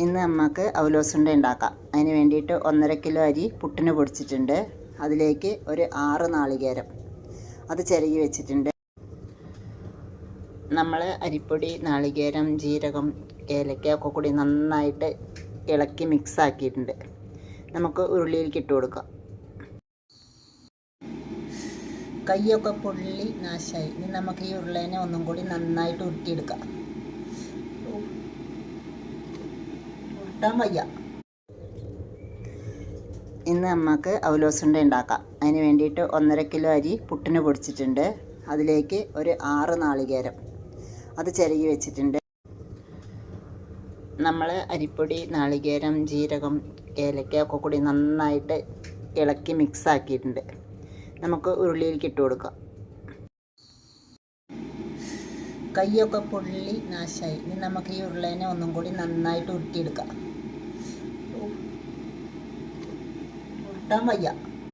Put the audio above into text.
ഇന്ന് നമുക്ക് അവലോസുണ്ട ഉണ്ടാക്കാം. അതിന് വേണ്ടിയിട്ട് 1.5 കിലോ അരി പുട്ടിന് പൊടിച്ചിട്ടുണ്ട്. അതിലേക്ക് ഒരു 6 നാളികേരം അത് ചിരകി വെച്ചിട്ടുണ്ട്. നമ്മൾ അരിപ്പൊടി, നാളികേരം, ജീരകം, ഏലക്ക ഒക്കെ കൂടി നന്നായിട്ട് ഇളക്കി മിക്സ് ആക്കിയിട്ടുണ്ട്. നമുക്ക് ഉരുളിയിലേക്ക് ഇട്ട് കൊടുക്കാം. കൈയൊക്കെ പൊള്ളി നാശമായി. ഇനി നമുക്ക് ഈ ഉരുളേനെ ഒന്നും കൂടി നന്നായിട്ട് ഉരുട്ടിയെടുക്കാം. ഉരുട്ടാൻ വയ്യ. ഇന്ന് നമുക്ക് അവലോസുണ്ട ഉണ്ടാക്കാം. അതിന് വേണ്ടിയിട്ട് 1.5 കിലോ അരി പുട്ടിന് പൊടിച്ചിട്ടുണ്ട്. അതിലേക്ക് ഒരു 6 നാളികേരം അത് ചിരകി വെച്ചിട്ടുണ്ട്. നമ്മൾ അരിപ്പൊടി, നാളികേരം, ജീരകം, ഏലക്ക ഒക്കെ കൂടി നന്നായിട്ട് ഇളക്കി മിക്സ് ആക്കിയിട്ടുണ്ട്. നമുക്ക് ഉരുളിയിലേക്ക് ഇട്ട് കൊടുക്കാം. കൈയൊക്കെ പൊള്ളി നാശമായി. ഇനി നമുക്ക് ഈ ഉരുളേനെ ഒന്നും കൂടി നന്നായിട്ട് ഉരുട്ടിയെടുക്കാം. ഉരുട്ടാൻ വയ്യ.